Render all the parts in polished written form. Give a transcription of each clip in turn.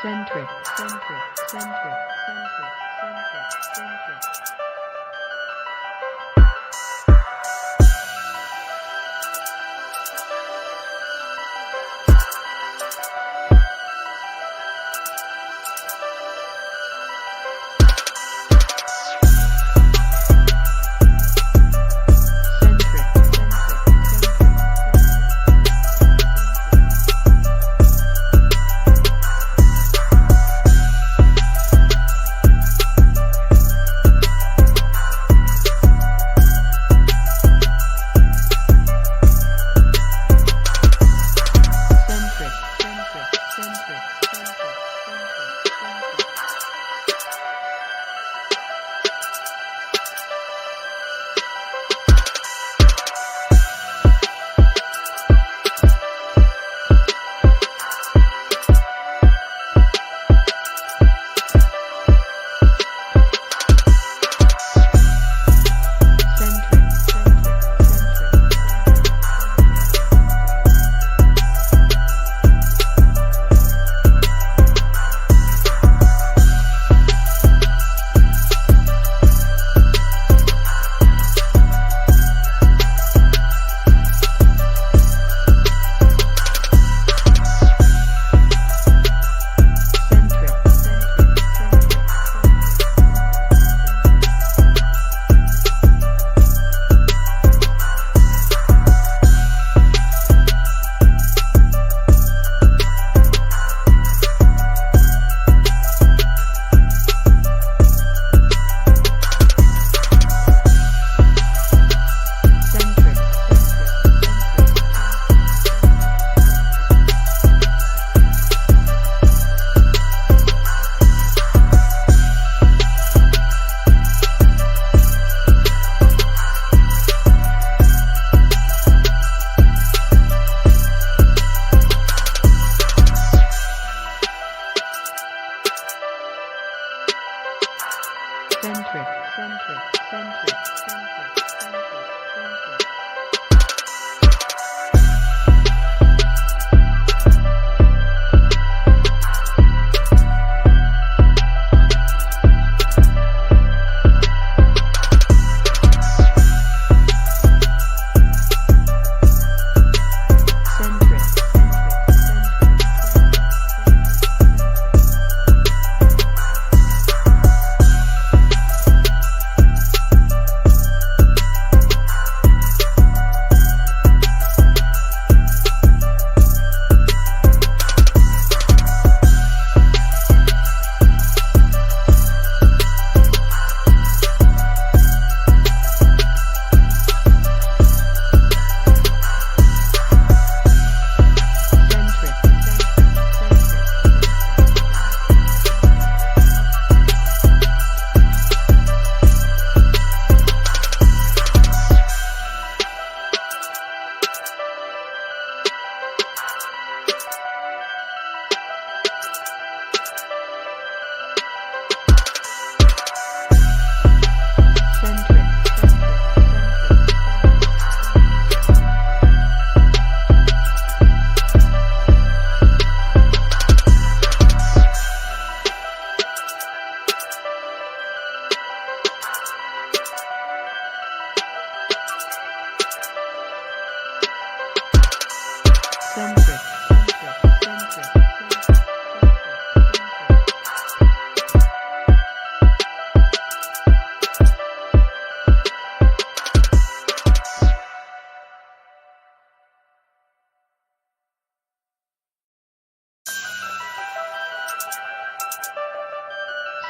centric, centric, centric, centric, centric, centric. Centric, centric, centric, centric, centric, centric.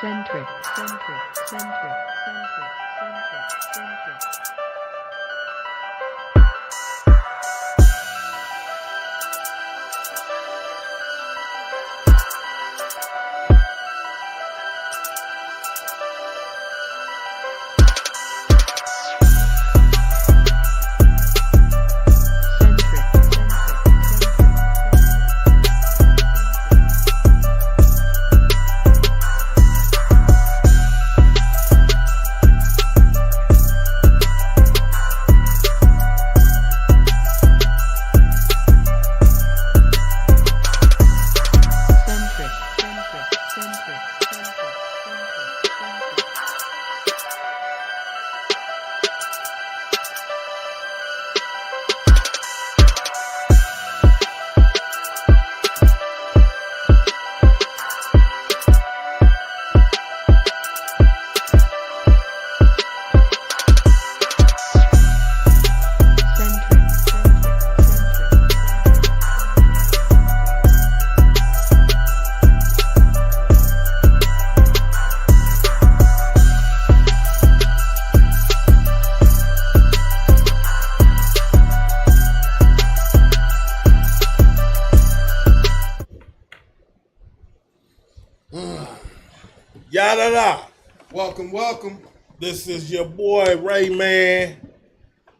Centric, centric, centric, centric, centric, centric, centric, centric, centric. Yada da. Welcome, welcome. This is your boy Ray Man,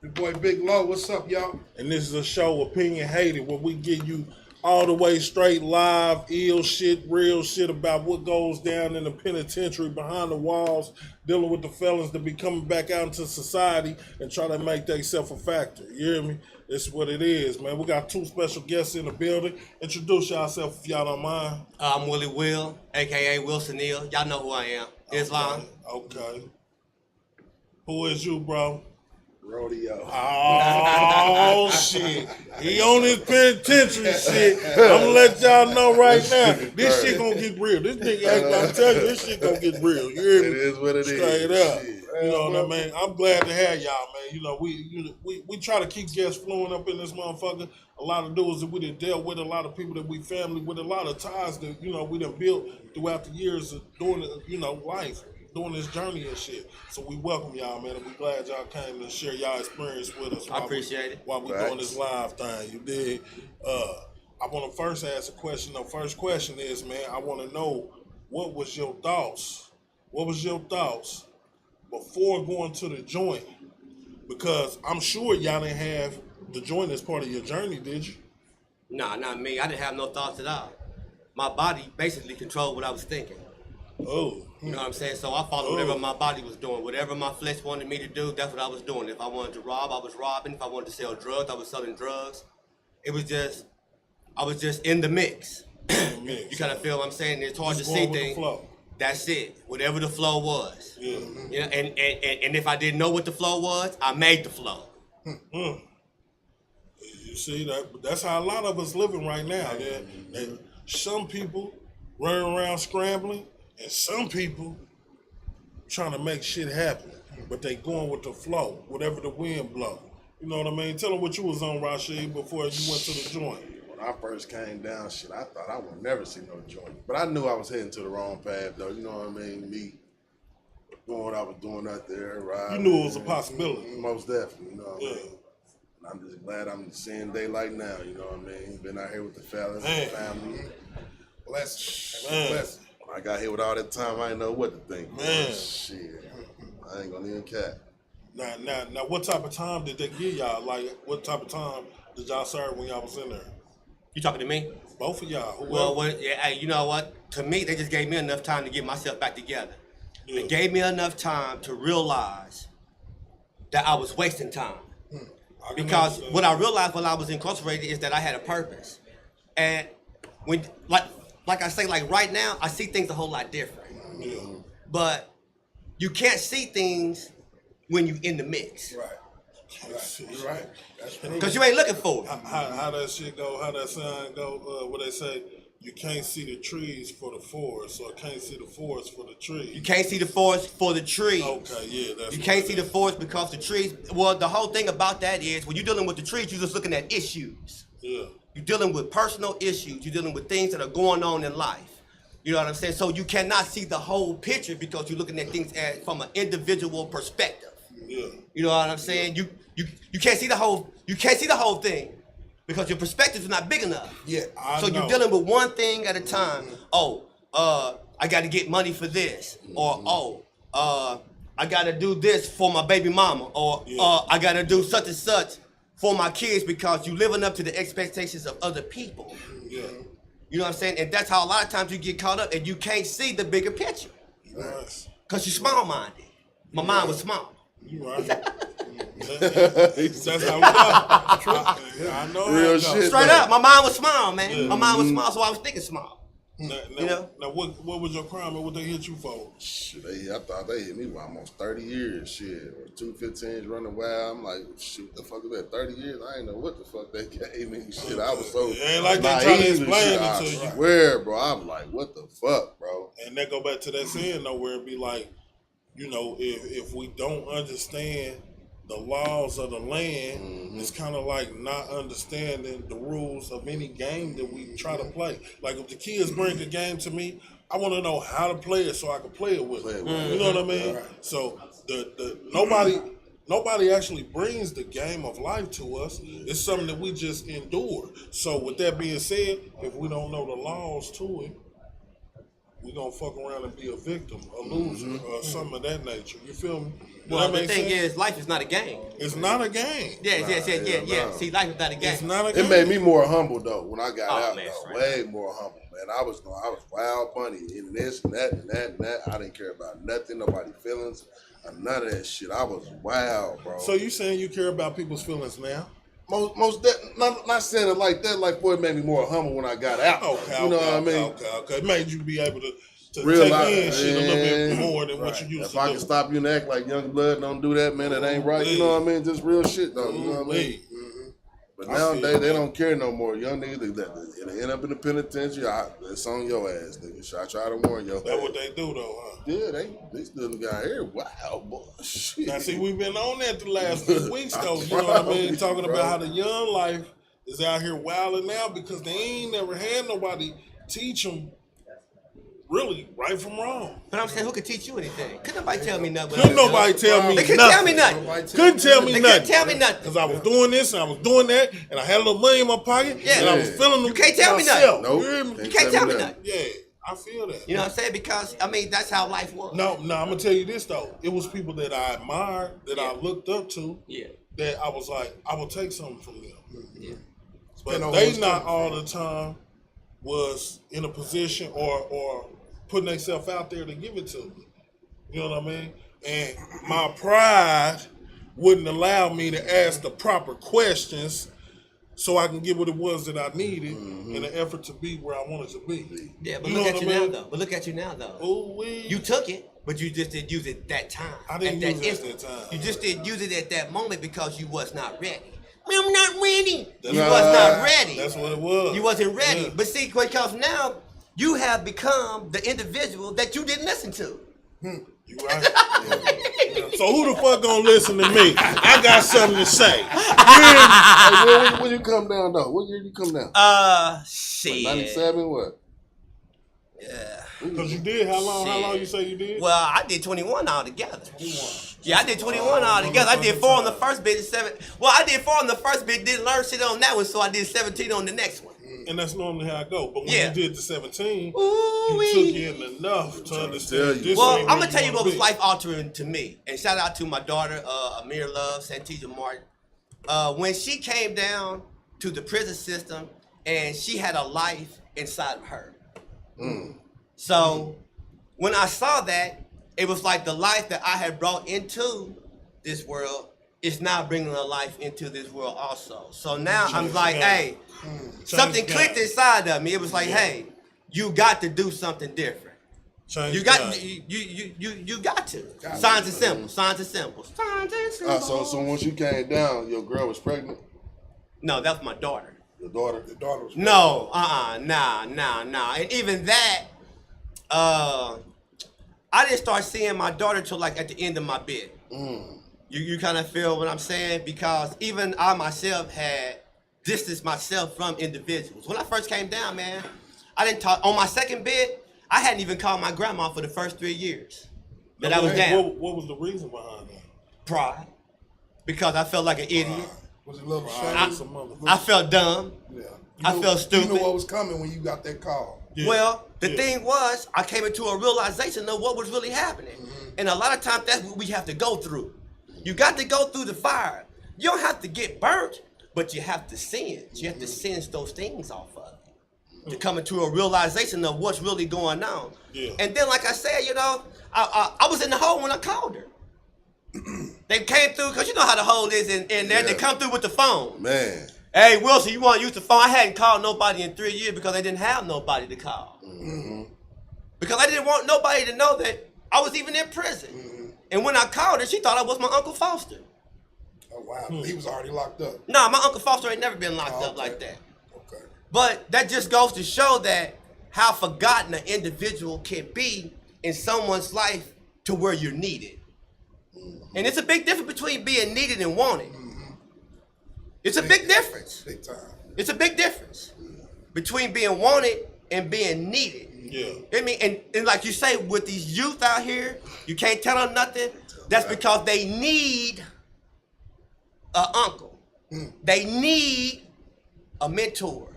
Your boy Big Low. What's up, y'all? and this is a show Opinion Hated where we give you all the way straight live, ill shit, real shit about what goes down in the penitentiary behind the walls, dealing with the felons that be coming back out into society and try to make themselves a factor. You hear me? It's what it is, man. We got two special guests in the building. Introduce yourself if y'all don't mind. I'm Willie Will, a.k.a. Wilson Neal. Y'all know who I am. Islam. Okay. Who is you, bro? Rodeo. Oh, shit. He on his penitentiary shit. I'm gonna let y'all know right now. This shit gonna get real. This nigga, I'm telling you, this shit gonna get real. You hear me? It is what it is. Straight up. Shit. You know what I mean? I'm glad to have y'all, man. You know, we try to keep guests flowing up in this motherfucker. A lot of dudes that we done dealt with, a lot of people that we family with, a lot of ties that, you know, we done built throughout the years of doing, you know, life, doing this journey and shit. So we welcome y'all, man, and we glad y'all came to share y'all experience with us. I appreciate it. While we doing this live thing, you dig? I want to first ask a question. The first question is, man, I want to know, what was your thoughts? What was your thoughts before going to the joint? Because I'm sure y'all didn't have the joint as part of your journey, did you? Nah, not me. I didn't have no thoughts at all. My body basically controlled what I was thinking. Oh. You know what I'm saying? So I followed whatever my body was doing. Whatever my flesh wanted me to do, that's what I was doing. If I wanted to rob, I was robbing. If I wanted to sell drugs, I was selling drugs. I was just in the mix. You kind of feel what I'm saying? It's hard to see things. That's it. Whatever the flow was. Yeah. You know, and if I didn't know what the flow was, I made the flow. You see, that's how a lot of us living right now. Some people running around scrambling, and some people trying to make shit happen, but they going with the flow, whatever the wind blow. You know what I mean? Tell them what you was on, Rashid, before you went to the joint. When I first came down, shit, I thought I would never see no joint. But I knew I was heading to the wrong path, though. You know what I mean? Me doing what I was doing out there, right? You knew it was a possibility. Most definitely, you know what I Yeah. mean? And I'm just glad I'm seeing daylight now, you know what I mean? Been out here with the fellas Man. and the family. Blessing. Man. Blessing. When I got here with all that time, I didn't know what to think. Man. Shit. I ain't gonna even cap. Now, what type of time did they give y'all? Like, what type of time did y'all serve when y'all was in there? You talking to me? Both of y'all. Well, hey, you know what? To me, they just gave me enough time to get myself back together. Yeah. They gave me enough time to realize that I was wasting time. Because what I realized while I was incarcerated is that I had a purpose. And when, like I say, like right now, I see things a whole lot different. Yeah. But you can't see things when you in the mix. Right. You're right. That's true. Because you ain't looking for it. How that shit go? How that sign go? What they say? You can't see the trees for the forest, or can't see the forest for the trees. You can't see the forest for the trees. Okay, yeah, that's. You can't see the forest because the trees. Well, the whole thing about that is when you're dealing with the trees, you're just looking at issues. Yeah. You're dealing with personal issues. You're dealing with things that are going on in life. You know what I'm saying? So you cannot see the whole picture because you're looking at things from an individual perspective. Yeah. You know what I'm saying? You can't see the whole. You can't see the whole thing because your perspective is not big enough. Yeah. So you're dealing with one thing at a time. Oh, I got to get money for this, or I got to do this for my baby mama, or I got to do such and such for my kids because you living up to the expectations of other people. Yeah. You know what I'm saying? And that's how a lot of times you get caught up and you can't see the bigger picture Nice. because you're small-minded. My mind was small. You right. That's how we go. I know. Real how it go. shit. Straight up, my mind was small, man. Yeah. My mind was small, so I was thinking small. Now, You know? Now, what was your crime and what they hit you for? Shit, I thought they hit me for almost 30 years. Shit, or 215s running wild. I'm like, shoot, the fuck is that? 30 years? I ain't know what the fuck they gave me. Shit, I was so. It ain't like they naive trying to and explain shit. it I to you. swear, bro. I'm like, what the fuck, bro? And that go back to that saying though, where it be like, you know, if we don't understand the laws of the land, it's kind of like not understanding the rules of any game that we try to play. Like if the kids bring a game to me, I want to know how to play it so I can play it with them. You know what I mean? Right. So the nobody actually brings the game of life to us. It's something that we just endure. So with that being said, if we don't know the laws to it, we're gonna fuck around and be a victim, a loser, or something of that nature. You feel me? Well, the thing is, life is not a game. It's not a game. Yeah. No. See, life is not a game. It's not a game. It made me more humble though when I got out. Man, Though. Way more humble, man. I was wild bunny in this and that and that and that. I didn't care about nothing, nobody feelings, or none of that shit. I was wild, bro. So you saying you care about people's feelings now? Most not saying it like that. Like, boy, it made me more humble when I got out. Okay, you know what I mean? Okay. It made you be able to Realize, take in shit a little bit more than what you used if to I do. can stop you and act like young blood, don't do that, man. It ain't right. You know what I mean? Just real shit, though. You know what I mean? But nowadays, they don't care no more. Young niggas, they end up in the penitentiary. It's on your ass, nigga. I try to warn you. That's what they do, though, huh? Yeah, they still got here. Wow, boy. Shit. Now, see, we've been on that the last few weeks, though. You know what I mean? Talking about how the young life is out here wilding now because they ain't never had nobody teach them really right from wrong. But I'm saying, who could teach you anything? Couldn't nobody tell me nothing. Couldn't nobody tell me They couldn't nothing. tell me nothing. Couldn't tell me They nothing. couldn't tell me nothing. Because I was doing this and I was doing that and I had a little money in my pocket Yeah. and I was feeling You can't tell me myself. Nope. You hear me? You can't tell me nothing. Yeah, I feel that. You know what I'm saying? Because, I mean, that's how life was. No, I'm gonna tell you this though. It was people that I admired, that I looked up to, that I was like, I will take something from them. Yeah. But they not all the time was in a position or putting themselves out there to give it to me. You know what I mean? And my pride wouldn't allow me to ask the proper questions so I can get what it was that I needed in an effort to be where I wanted to be. Yeah, but You look know at what you I now, mean? though. But look at you now, though. Ooh-wee. You took it, but you just didn't use it that time. I didn't at use it instant. at that time. You just didn't use it at that moment because you was not ready. I'm not ready. That's You right. was not ready. That's what it was. You wasn't ready. Yeah. But see, because now you have become the individual that you didn't listen to. You right. Yeah. So who the fuck gonna listen to me? I got something to say. Hey, when you come down, though? What year you come down? Shit. 97, what? Yeah. Because you did, how long Shit. you say you did? Well, I did 21 altogether. Yeah, I did 21 altogether. I did 4 on the first bit and 7. Well, I did 4 on the first bit, didn't learn shit on that one, so I did 17 on the next one. And that's normally how I go. But when Yeah. you did the 17, Ooh-wee. you took in enough to understand this Well, ain't I'm where gonna tell you wanna what was be. life altering to me, and shout out to my daughter, Amir Love, Santisha Martin. When she came down to the prison system, and she had a life inside of her. So when I saw that, it was like the life that I had brought into this world is now bringing a life into this world also. So now I'm like, hey, something clicked inside of me. It was like, hey, you got to do something different. You got you got to. Signs and symbols. Signs and symbols. Signs and symbols. So when she came down, your girl was pregnant? No, that was my daughter. Your daughter? The daughter was No, nah. And even that, I didn't start seeing my daughter till like at the end of my bid. You kind of feel what I'm saying? Because even I myself had distanced myself from individuals. When I first came down, man, I didn't talk. On my second bid, I hadn't even called my grandma for the first 3 years that I was down. What was the reason behind that? Pride. Because I felt like an idiot. Was it a little Pride. shame? I felt dumb. Yeah. I felt stupid. You knew what was coming when you got that call. Yeah. Well, the Yeah. thing was, I came into a realization of what was really happening. And a lot of times that's what we have to go through. You got to go through the fire. You don't have to get burnt, but you have to sense. You have to sense those things off of it to come into a realization of what's really going on. Yeah. And then, like I said, you know, I was in the hole when I called her. They came through, because you know how the hole is in there. They come through with the phone. Man. Hey, Wilson, you want to use the phone? I hadn't called nobody in 3 years because I didn't have nobody to call. Because I didn't want nobody to know that I was even in prison. And when I called her, she thought I was my Uncle Foster. Oh, wow. He was already locked up. Nah, my Uncle Foster ain't never been locked up like that. Okay. But that just goes to show that how forgotten an individual can be in someone's life to where you're needed. And it's a big difference between being needed and wanted. It's a big difference. Big time. It's a big difference between being wanted and being needed. Yeah. I mean, and like you say, with these youth out here, you can't tell them nothing. That's because they need an uncle. They need a mentor.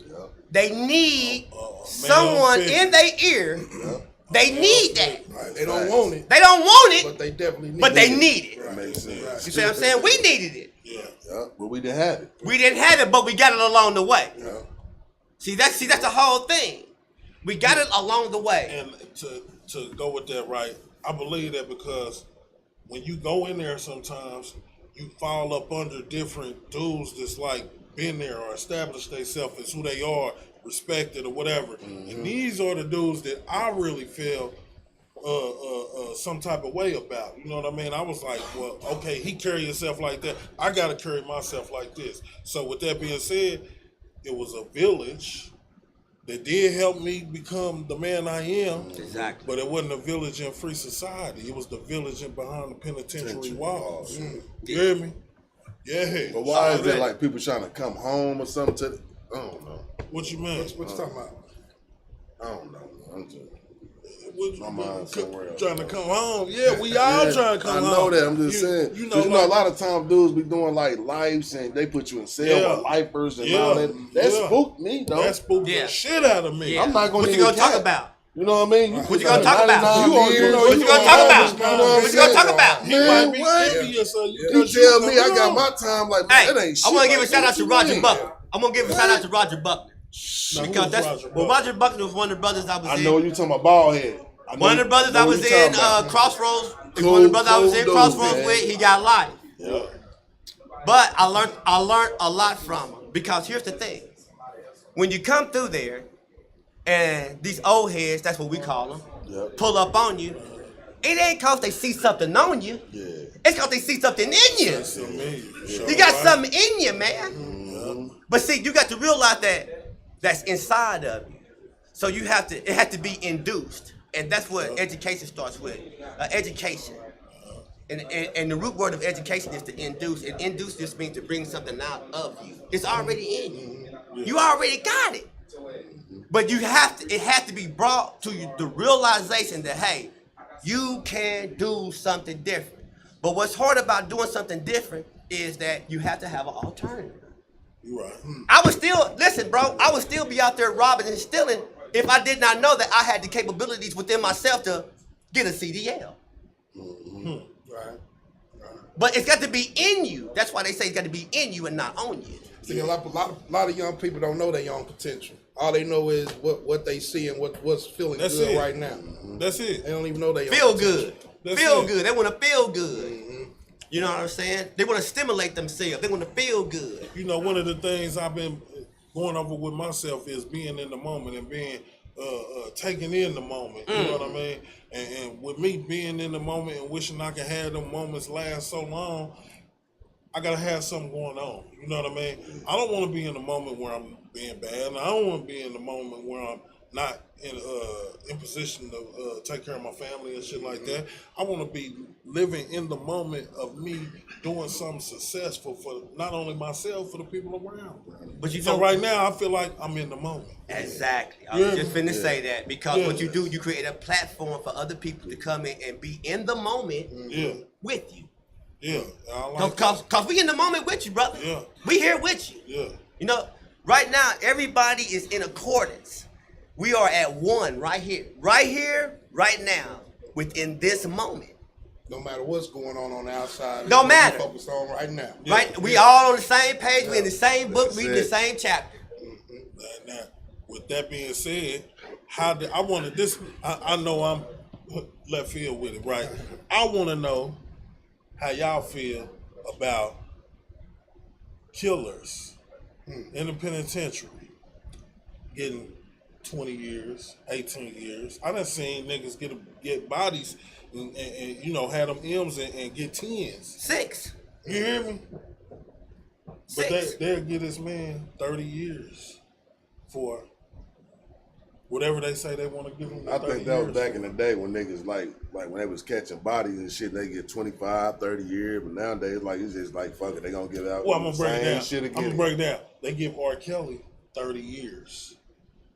They need someone figure. in their ear They need that. Right. They don't want it, They don't want it, but they definitely need but it. they need it. That makes sense. Right. You see what I'm saying? We needed it. Yeah. Yeah, but we didn't have it. We didn't have it, but we got it along the way. Yeah. See, that's the whole thing. We got it along the way. And to go with that, right? I believe that because when you go in there, sometimes you fall up under different dudes that's like been there or established themselves as who they are, respected or whatever. And these are the dudes that I really feel some type of way about. You know what I mean? I was like, well, okay, he carry himself like that. I got to carry myself like this. So with that being said, it was a village that did help me become the man I am. Exactly. But it wasn't a village in free society. It was the village in behind the penitentiary walls. You hear me? Yeah. But why is it like people trying to come home or something to I don't know. What you mean? What you talking about? I don't know. I'm just My mind somewhere else. Trying to come home. Yeah, we all trying to come home. I know that. I'm just saying. You 'Cause know, a lot of times dudes be doing like lives and they put you in cell with lifers and all that. That spooked me, though. That spooked the shit out of me. Yeah. I'm not gonna What you even gonna talk cap. about? You know what I mean? What you gonna talk about? 99 years, What you gonna talk about? What you gonna talk about? He might be what? envious of you. You tell me I got my time like Hey, that ain't shit. I want to give a like shout that. out to What you Roger mean? Buckner. I'm gonna give a shout out to Roger Buckner Now, who because was that's Roger Roger Buckner was one of the brothers I was I in. know you talking about bald head. I know One of the brothers I what was you in talking about. Crossroads. Cool, One of the brothers I was in cool Crossroads dude, with. man. He got life. Yeah. But I learned a lot from him because here's the thing: when you come through there, and these old heads, that's what we call them, Yep. pull up on you, it ain't cause they see something on you. Yeah. It's cause they see something in you. That's me. You got something in you, man. But see, you got to realize that that's inside of you. So it has to be induced. And that's what education starts with. Education. And the root word of education is to induce. And induce just means to bring something out of you. It's already in you. You already got it. But it has to be brought to you the realization that, hey, you can do something different. But what's hard about doing something different is that you have to have an alternative. You right. I would still, listen, bro, I would still be out there robbing and stealing if I did not know that I had the capabilities within myself to get a CDL. Right. But it's got to be in you. That's why they say it's got to be in you and not on you. See, a lot of young people don't know their own potential. All they know is what they see and what's feeling That's good it. right now. That's it. They don't even know they Feel good. That's Feel it. good. They want to feel good. You know what I'm saying? They want to stimulate themselves. They want to feel good. You know, one of the things I've been going over with myself is being in the moment and being taking in the moment. You know what I mean? And with me being in the moment and wishing I could have them moments last so long, I gotta have something going on. You know what I mean? I don't want to be in the moment where I'm being bad, and I don't want to be in the moment where I'm not in position to take care of my family and shit like that. I want to be living in the moment of me doing something successful for not only myself, for the people around. But you So know, right now, I feel like I'm in the moment. exactly. I was just finna say that because Yeah. what you do, you create a platform for other people to come in and be in the moment Yeah, with you. yeah. I like Cause we in the moment with you, brother. Yeah. We here with you. Yeah, You know, right now, everybody is in accordance. We are at one right here, right now, within this moment. No matter what's going on the outside. Don't it's what matter. we focus on right now. Right? We all on the same page. We in the same book, That's reading the it. same chapter. Now, with that being said, I wanted this. I know I'm left field with it, right? I want to know how y'all feel about killers in the penitentiary getting 20 years, 18 years. I done seen niggas get bodies and you know, have them M's and get 10s. 6. You hear me? But 6. they'll give this man 30 years for whatever they say they want to give him. I think that was back in the day when niggas like when they was catching bodies and shit, they get 25, 30 years. But nowadays, like it's just like fuck it, they gonna give out Well, I'm gonna the break it same down. shit I'm again. gonna break it down. They give R. Kelly 30 years.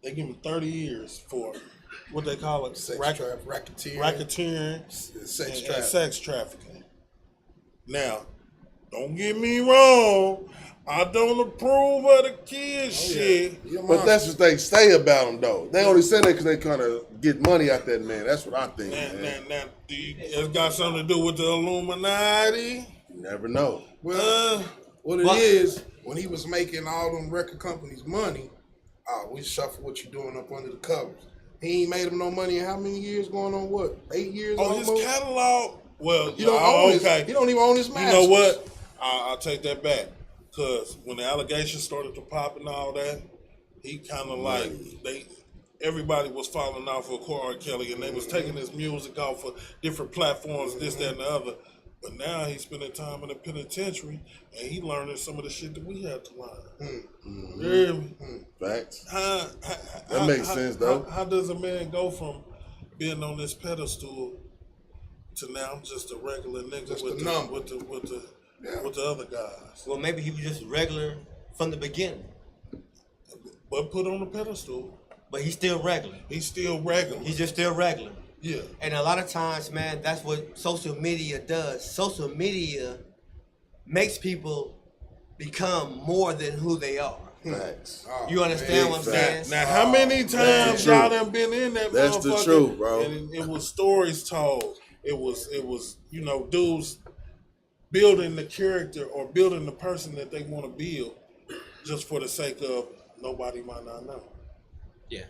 They give him 30 years for what they call it, Racketeering. racketeering, Sex and trafficking. sex trafficking. Now, Don't get me wrong. I don't approve of the kid shit. But that's what they say about him, though. They only say that because they kind of get money out that man. That's what I think, man. Now, it's got something to do with the Illuminati? You never know. Well, what it is, when he was making all them record companies money, we shuffle what you doing up under the covers. He ain't made him no money in how many years? Going on what? 8 years? Oh, almost? his catalog? Well, You don't own okay. he don't even own his You masters. know what? I'll take that back. Because when the allegations started to pop and all that, he kind of like, everybody was falling off of R. Kelly, and they was taking his music off of different platforms, this, that, and the other. But now he's spending time in the penitentiary, and he learning some of the shit that we had to learn. You hear me? Facts. That makes sense, though. How does a man go from being on this pedestal to now just a regular nigga Just with a number. with the other guys? Well, maybe he was just regular from the beginning, But put on the pedestal, but he's still regular. he's still regular. He's just still regular. Yeah. And a lot of times, man, that's what social media does. Social media makes people become more than who they are. Facts. You understand what I'm saying? Now, how many times the y'all truth. done been in that That's the motherfucker? truth, bro. And it was stories told. It was dudes building the character or building the person that they want to build just for the sake of nobody might not know. Yeah.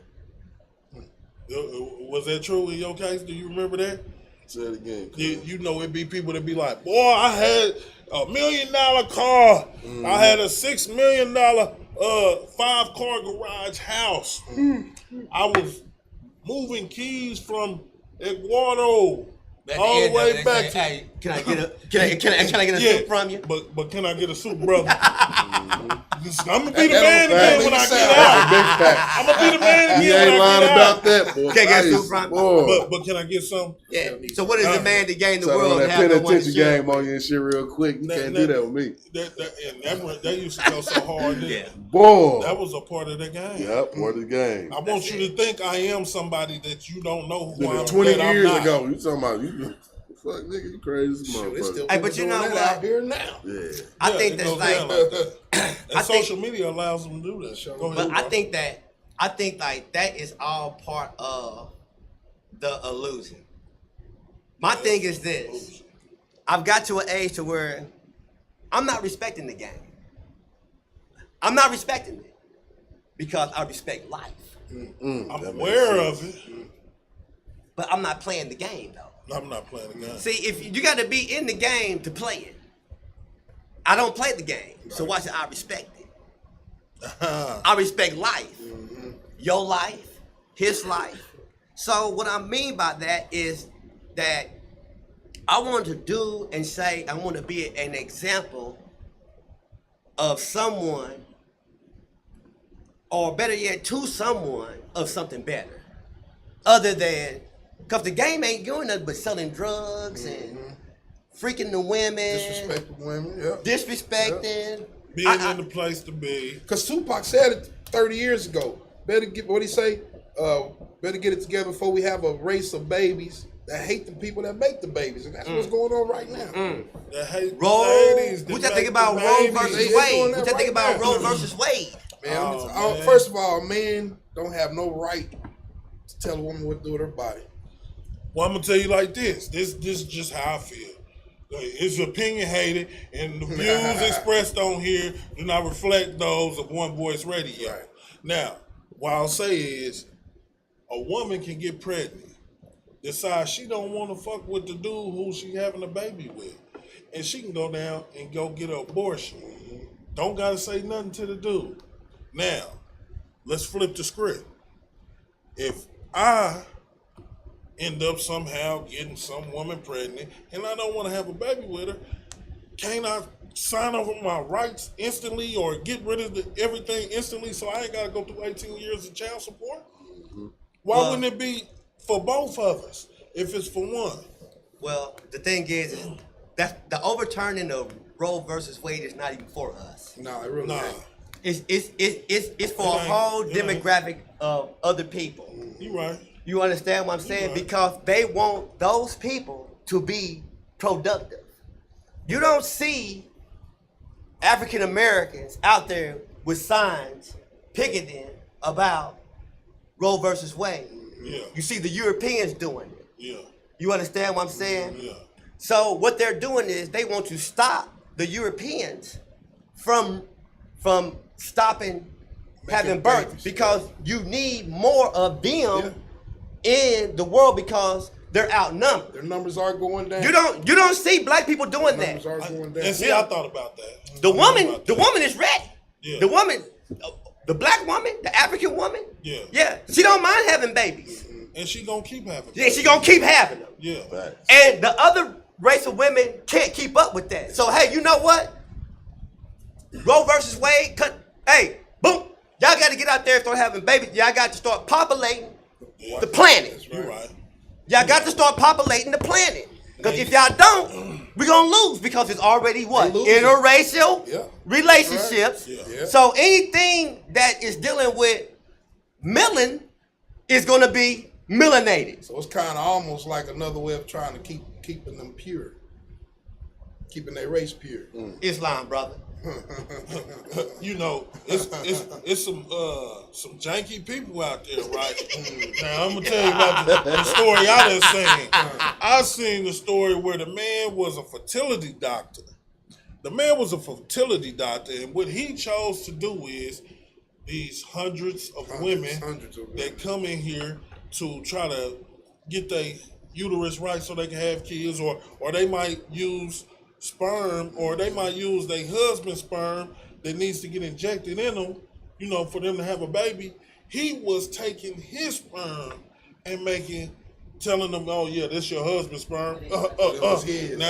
Was that true in your case? Do you remember that? Say it again. You know, it'd be people that be like, boy, I had $1 million car. I had a $6 million 5-car garage house. I was moving keys from Ecuador all the way back to. Hey, can I get a suit from you? But can I get a suit, brother? I'm gonna be the That man don't again make when I sense. get That's a out. big fact. I'm gonna be the man He again ain't when I lying get about out. that, boy. Can't get Ice, suit from- boy. But can I get some? Yeah. So what is the man that gained the Tell world on and that have no one to penitentiary share? game on you and shit real quick. You Nah, can't nah. do that with me. That used to go so hard. Yeah. Boy. That was a part of the game. Yep, part of the game. I want you to think I am somebody that you don't know who I am. 20 that I'm years not. ago, you talking about, you fuck nigga, you crazy as a Shoot, it's still motherfucker. Hey, but people you know doing that what? out here now. Yeah. I Yeah, think it that's goes like, down like that. And I think- social media allows them to do that. Go ahead, but I bro. think like that is all part of the illusion. My thing is this: I've got to an age to where I'm not respecting the game. I'm not respecting it because I respect life, I'm that aware makes of it. but I'm not playing the game though. I'm not playing the game. See, if you got to be in the game to play it, I don't play the game, so why should I respect it? I respect life, your life, his life. So what I mean by that is that I want to do and say, I want to be an example of someone, or better yet, to someone of something better. Other than, because the game ain't doing nothing but selling drugs and freaking the women, Disrespectful women, yeah. disrespecting. Being in the place to be. Because Tupac said it 30 years ago. Better get, what'd he say? Better get it together before we have a race of babies that hate the people that make the babies. And that's what's going on right now. That hate Roe, ladies. what that y'all think make about the Roe babies. versus They doing Wade? that What y'all think right about now. Roe versus Wade? Man, Oh, man. first of all, men don't have no right to tell a woman what to do with her body. Well, I'm gonna tell you like this. This is just how I feel. It's opinionated, and the views expressed on here do not reflect those of One Voice Radio. Right. Now, what I'll say is, a woman can get pregnant, decide she don't want to fuck with the dude who she having a baby with, and she can go down and go get an abortion. Don't gotta say nothing to the dude. Now, let's flip the script. If I end up somehow getting some woman pregnant and I don't want to have a baby with her, can't I sign over my rights instantly or get rid of everything instantly so I ain't got to go through 18 years of child support? Why Well- wouldn't it be for both of us if it's for one? Well, the thing is that the overturning of Roe versus Wade is not even for us. Nah, it really Nah, ain't. It's for a It ain't. whole It ain't. demographic of other people. you right. You understand what I'm saying? Right. Because they want those people to be productive. You don't see African Americans out there with signs picketing about Roe versus Wade. Yeah. You see the Europeans doing it. Yeah. You understand what I'm saying? Yeah. So what they're doing is they want to stop the Europeans from stopping having birth babies, because you need more of them in the world because they're outnumbered. Their numbers are going down. You don't see black people doing Their that. numbers are going down. And see, I thought about that. The woman is ready. Yeah. The woman, the black woman, the African woman. Yeah. She don't mind having babies. And she gonna keep having. Yeah, she gonna keep having them. Yeah. And the other race of women can't keep up with that. So hey, you know what? Roe versus Wade. Hey, boom! Y'all got to get out there and start having babies. Y'all got to start populating the planet. You're right. Y'all got to start populating the planet. Because if y'all don't, we're gonna lose because it's already what? Interracial relationships. Right. Yeah. So anything that is dealing with melanin is gonna be melanated. So it's kind of almost like another way of trying to keeping them pure, keeping their race pure. Islam, brother. You know, it's some janky people out there, right? Now I'm gonna tell you about the story I done seen. I seen the story where the man was a fertility doctor. The man was a fertility doctor, and what he chose to do is these hundreds of women that come in here to try to get their uterus right so they can have kids, or they might use sperm, or they might use their husband's sperm that needs to get injected in them, you know, for them to have a baby. He was taking his sperm and telling them, oh yeah, this your husband's sperm. Now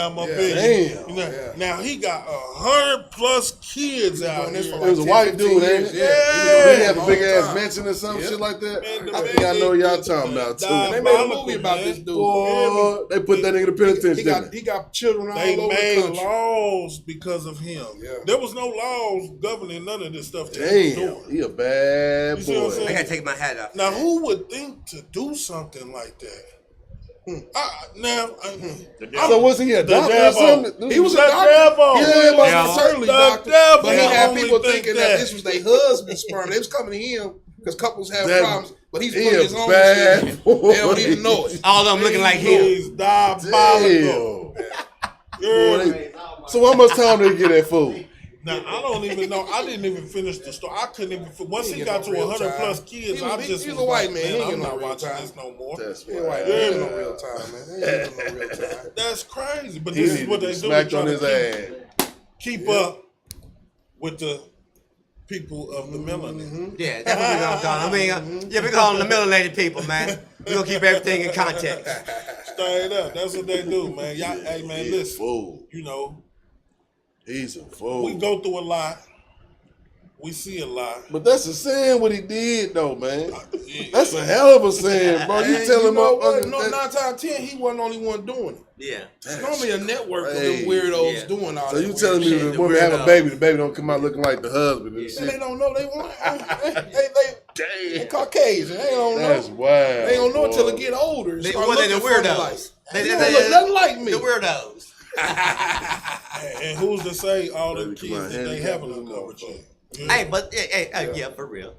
I'm up here. Damn. Now he got 100+ kids out here. It was a white dude, ain't it? Yeah. He had a big ass mansion or some shit like that. Man, I think I know what y'all talking about too. And they made a movie about this dude. Boy, they put that nigga in the penitentiary. He got children all They over the made country. laws because of him. Yeah. There was no laws governing none of this stuff that he was Damn, doing. he a bad You see what I'm boy. saying? I gotta take my hat off. Now, who would think to do something like that? So was he a doctor or something? He was a The doctor. devil. Yeah, he was Yeah. a fertility The doctor. devil But he had only people think thinking that. that this was their husband's sperm. They was coming to him because couples have That- problems. But he's he putting a his own bad shit in. boy. They don't even know it. All of them looking like him. He's diabolical. Yeah. So how much time did he get that food? Now, I don't even know. I didn't even finish the story. I couldn't even. Once he He got ain't to get no 100+ real time. kids, He I was- just he's was a white like, man. He man, ain't I'm no not real watching time. this no more. That's He ain't right. white. He ain't no real time, man. He ain't no real time. That's crazy. But He this is need what to they be do. smacked They on try his to ass. keep up with the people of the melanin. Yeah, that's what we're gonna call them. We're calling them the melanated people, man. We're gonna keep everything in context. Straight up. That's what they do, man. Y'all, hey, man, He a listen. fool. You know, He's a fool. we go through a lot. We see a lot. But that's a sin what he did though, man. Yeah. That's a hell of a sin, bro. You And tell you him know up what? under No, that- 9 times out of 10, he wasn't the only one doing it. Yeah. It's normally a network of crazy. them weirdos Yeah. doing all So that you weird telling me shit. the woman have a baby, the baby don't come out looking like the husband and And shit? they don't know they want they Caucasian. They don't know. That's wild. They don't know until boy. they get older. They, Start well, they're the looking funny weirdos. like. They They don't look nothing like me. The weirdos. And who's to say all the Baby, come kids on, that they handicap haven't is a uncovered yet? motherfucker. Yeah. Hey, but yeah, for real.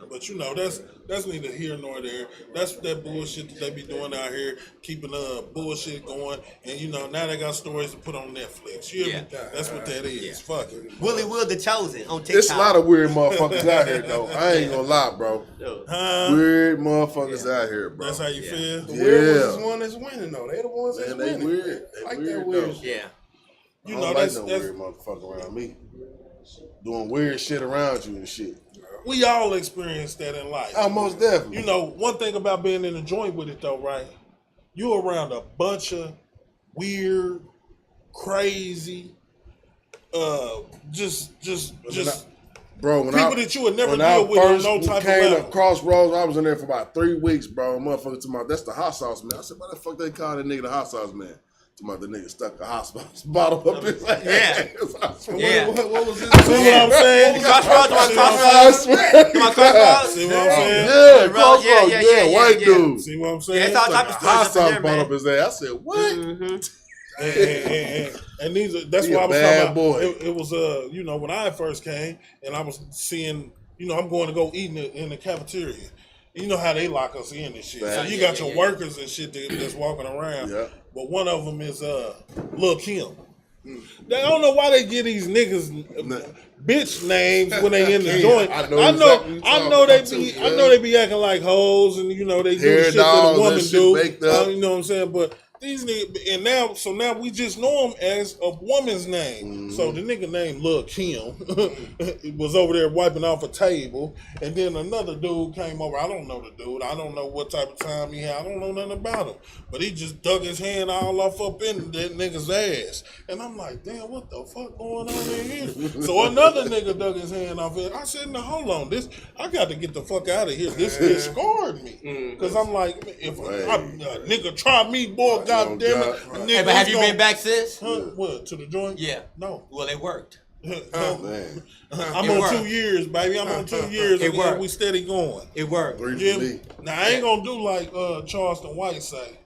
But you know, that's neither here nor there. That's that bullshit that they be doing out here, keeping bullshit going. And you know, now they got stories to put on Netflix. You hear me? That's what that is. Yeah. Fuck it. Willie Will the Chosen on TikTok. There's a lot of weird motherfuckers out here though. I ain't gonna lie, bro. Huh? Weird motherfuckers out here, bro. That's how you feel? The weird ones is Yeah. one that's winning though. They the ones that's Man, they winning. weird. They Like weird, that weird though. shit. Yeah. You I know, don't that's like no weird motherfucker around me. Doing weird shit around you and shit. we all experience that in life. Oh, most definitely. You know, one thing about being in a joint with it though, right? You around a bunch of weird, crazy, just bro, when people that you would never when I deal with on first no type of came level. to Crossroads, I was in there for about 3 weeks, bro. Motherfucker to my, that's the hot sauce man. I said, why the fuck they call that nigga the hot sauce man? To my, the nigga stuck a hot sauce bottle up his ass. Yeah. Yeah. What was this? See what I'm saying? Crossroads, See what I'm I saying? swear. Come on, Crossroads. See what I'm saying? Yeah, Bro, Crossroads, yeah, white dude. See what I'm Yeah, saying? it's all type of Hot stories up sauce in there, bottle man. up his ass. I said, what? And these are, that's He why a I was bad talking boy. about. It was you know, when I first came and I was seeing, you know, I'm going to go eat in the cafeteria. You know how they lock us in and shit. So Right. you got your workers and shit that's walking around. Yeah. But one of them is Lil Kim. They don't know why they give these niggas bitch names when they in the Yeah, joint. I know exactly what I you're know talking they about be too, I know they be acting like hoes and you know they do the Hair shit that dolls, a woman that shit do. baked up. You know what I'm saying? But these niggas and now we just know them as a woman's name. So the nigga named Lil Kim was over there wiping off a table, and then another dude came over. I don't know the dude. I don't know what type of time he had. I don't know nothing about him. But he just dug his hand all off up in that nigga's ass. And I'm like, damn, what the fuck going on in here? So another nigga dug his hand off it. I said, no, hold on. I got to get the fuck out of here. This scarred me. Because I'm like, if a nigga try me, boy, God damn it. God. Nigga, Hey, but have he's you been back since? What, to the joint? Yeah. No. Well, it worked. Man. I'm It on worked. 2 years, baby. I'm on 2 years. It and worked. we steady going. It worked. Three Yeah. for me. Now, I ain't going to do like Charleston White say.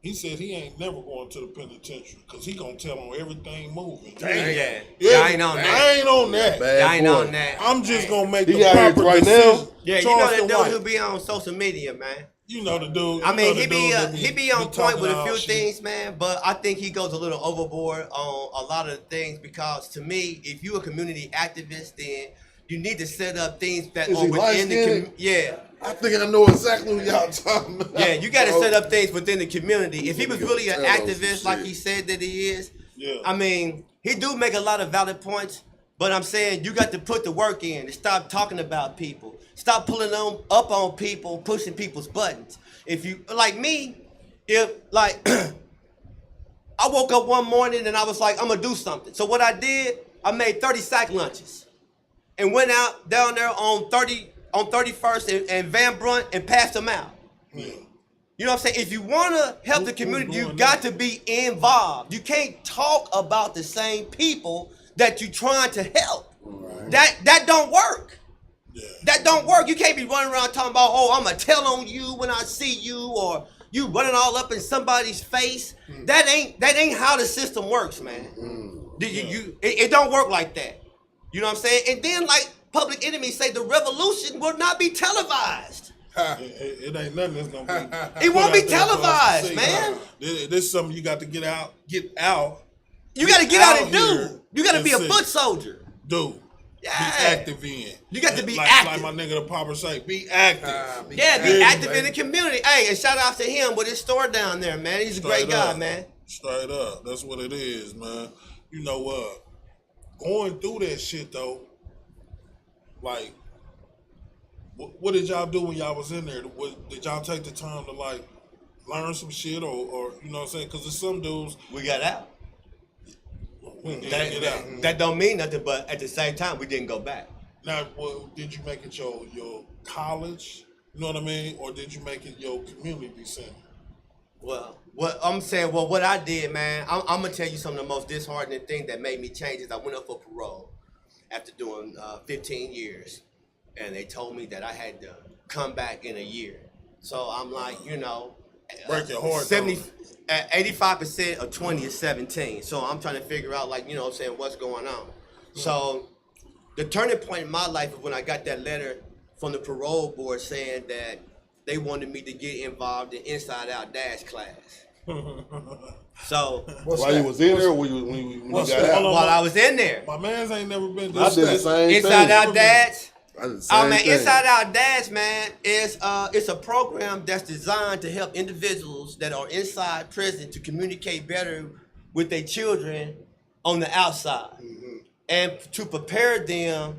He said he ain't never going to the penitentiary because he going to tell on everything moving. Yeah. I ain't on that. I ain't on that. Bad I ain't boy. on that. I'm just going to make He the out here proper right now. decision. Yeah, you know Charleston that White. dude who be on social media, man. You know the dude. I you mean, know he the dude that be on point with a talking few all shit. things, man. But I think he goes a little overboard on a lot of things because, to me, if you're a community activist, then you need to set up things that Is are he within the light-skinned? yeah. I think I know exactly what y'all talking about. Yeah, you got to bro. set up things within the community. If he was really an Tell us some activist like shit. he said that he is, Yeah. I mean, he do make a lot of valid points. But I'm saying you got to put the work in and stop talking about people. Stop pulling them up on people, pushing people's buttons. If you like me, if like I woke up one morning and I was like, I'm gonna do something. So what I did, I made 30 sack lunches and went out down there on 31st and Van Brunt and passed them out. Yeah. You know what I'm saying? If you want to help the community, you got to be involved. You can't talk about the same people that you're trying to help. Right. That don't work. Yeah. That don't work. You can't be running around talking about, oh, I'm going to tell on you when I see you, or you running all up in somebody's face. That ain't how the system works, man. It don't work like that. You know what I'm saying? And then, like Public Enemy say, the revolution will not be televised. It ain't nothing that's gonna be. It won't be put out there for us to televised, see. man. This is something you got to get out. You got to get out and here do. You got to and be a see. foot soldier. Do. Yeah. Be active in. You got to be like, active. Like my nigga the popper say, be active. Be active, active in baby. the community. Hey, and shout out to him with his store down there, man. He's a great guy, man. Straight up. That's what it is, man. You know what? Going through that shit though, like, what did y'all do when y'all was in there? Did y'all take the time to like learn some shit or you know what I'm saying? Because there's some dudes. We got out. We did get out. That don't mean nothing, but at the same time, we didn't go back. Now, did you make it your college? You know what I mean? Or did you make it your community center? Well, what I did, man, I'm gonna tell you some of the most disheartening thing that made me change is I went up for parole after doing 15 years, and they told me that I had to come back in a year. So I'm like, you know, Break your heart. 85% of 20 is 17. So I'm trying to figure out, like, you know what I'm saying, what's going on. So the turning point in my life is when I got that letter from the parole board saying that they wanted me to get involved in Inside Out Dash class. So While you was in there, or when you got out? while I was in there, My man's ain't never been I this did the same thing. Inside Out Dash. I did the same Oh man, thing. Inside Out Dash, man, is it's a program that's designed to help individuals that are inside prison to communicate better with their children on the outside, and to prepare them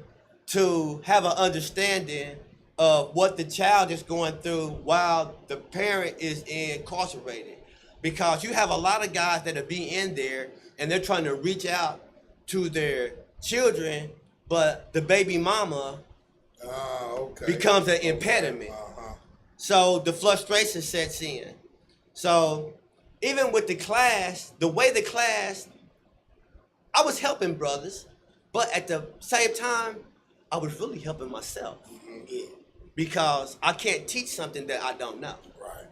to have an understanding of what the child is going through while the parent is incarcerated. Because you have a lot of guys that'll be in there and they're trying to reach out to their children, but the baby mama becomes an impediment. So the frustration sets in. So even with the class, I was helping brothers, but at the same time, I was really helping myself. Because I can't teach something that I don't know. Right.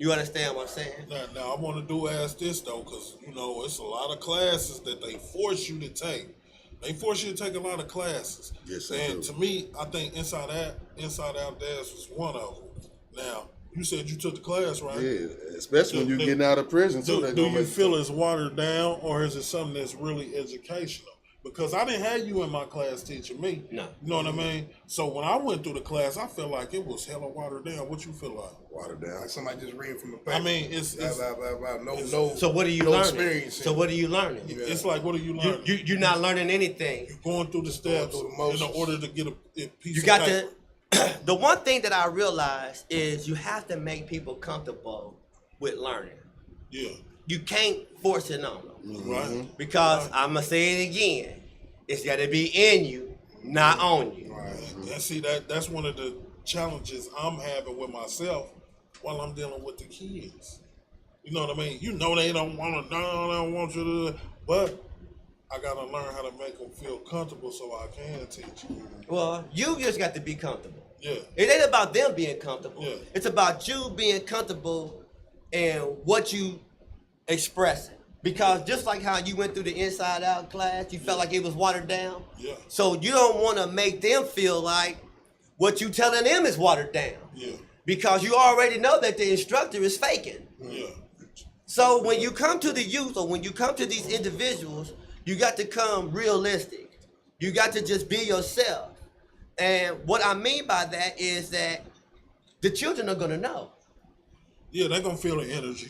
You understand what I'm saying? Now I want to ask this though, because you know it's a lot of classes that they force you to take. They force you to take a lot of classes. Yes, they and do. to me, I think Inside Out Dash was one of them. Now you said you took the class, right? Yeah, especially when you're getting out of prison. Too, Do you feel it's watered down, or is it something that's really educational? Because I didn't have you in my class teaching me. No. You know what I mean? So when I went through the class, I felt like it was hella watered down. What you feel like? watered down? Like somebody just reading from the paper. I mean, it's no. So what are you no learning? experience in So it. what are you learning? it's like, what are you learning? You're not learning anything. Going through the steps through the motions. in order to get a piece You of got paper. to. The one thing that I realized is you have to make people comfortable with learning. Yeah. You can't force it on them Right. because I'm gonna say it again. It's got to be in you, not on you. And see that's one of the challenges I'm having with myself while I'm dealing with the kids. You know what I mean? You know they don't want to, they don't want you to, but I gotta learn how to make them feel comfortable so I can teach. Well, you just got to be comfortable. Yeah. It ain't about them being comfortable. Yeah. It's about you being comfortable in what you expressing. Because just like how you went through the Inside Out class, you felt like it was watered down. Yeah. So you don't want to make them feel like what you telling them is watered down. Yeah. Because you already know that the instructor is faking. Yeah. So when you come to the youth or when you come to these individuals, you got to come realistic. You got to just be yourself. And what I mean by that is that the children are going to know. Yeah, they're gonna feel the energy.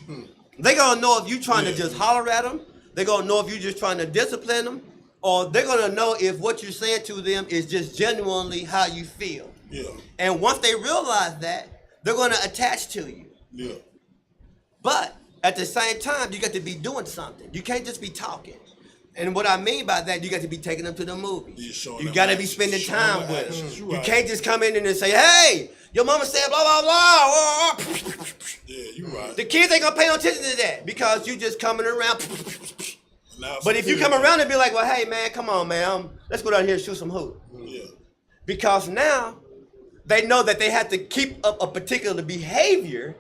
They're going to know if you're trying to Yeah. just holler at them. They're going to know if you're just trying to discipline them. Or they're going to know if what you're saying to them is just genuinely how you feel. Yeah. And once they realize that, they're going to attach to you. Yeah. But at the same time, you got to be doing something. You can't just be talking. And what I mean by that, you got to be taking them to the movies. Yeah, showing You them got to be actions, spending showing time them with actions. them. You You right. can't just come in and say, hey, your mama said blah, blah, blah. Yeah, you right. The kids ain't going to pay no attention to that because you just coming around. Now it's But if you feedback. come around and be like, well, hey, man, come on, man. Let's go down here and shoot some hoop. Yeah. Because now they know that they have to keep up a particular behavior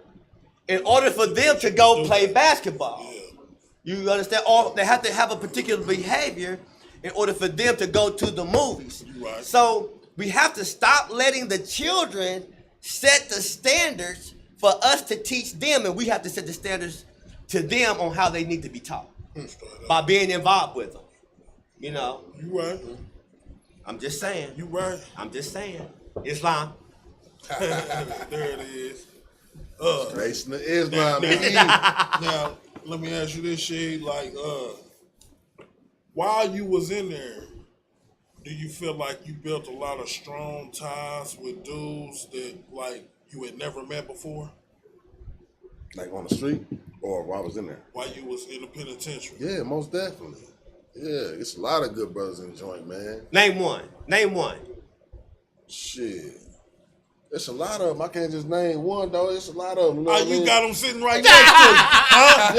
in order for them to go play basketball. Yeah. You understand? Or they have to have a particular behavior in order for them to go to the movies. You right. So we have to stop letting the children set the standards for us to teach them, and we have to set the standards to them on how they need to be taught by being involved with them. You know, You right. I'm just saying. You right. I'm just saying. Islam. There it is. Nation of Islam. Now, let me ask you this shit. Like, while you was in there, do you feel like you built a lot of strong ties with dudes that like you had never met before Like on the street or while I was in there? while you was in the penitentiary? Yeah, most definitely. Yeah, it's a lot of good brothers in the joint, man. Name one. Name one. Shit. It's a lot of them. I can't just name one, though. It's a lot of them. You know Oh, what I you mean? got them sitting right next to you. Huh?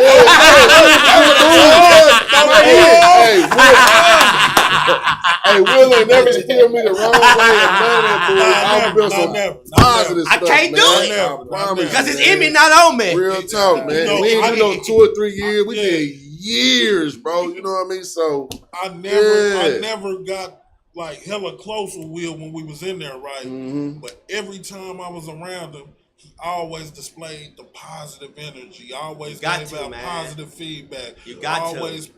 Hey, Will ain't never steer me the wrong way. And none of that, boy. I'll build some never. positive I stuff, can't do man. it. I promise Because you, it's man. in me, not on me. Real talk, man. No, We ain't I do no didn't- 2 or 3 years. We Yeah. did years, bro. You know what I mean? So, I Yeah. never got like hella close with Will when we was in there, right? Mm-hmm. But every time I was around him, he always displayed the positive energy. Always got gave to, out man. positive feedback. You got to. always,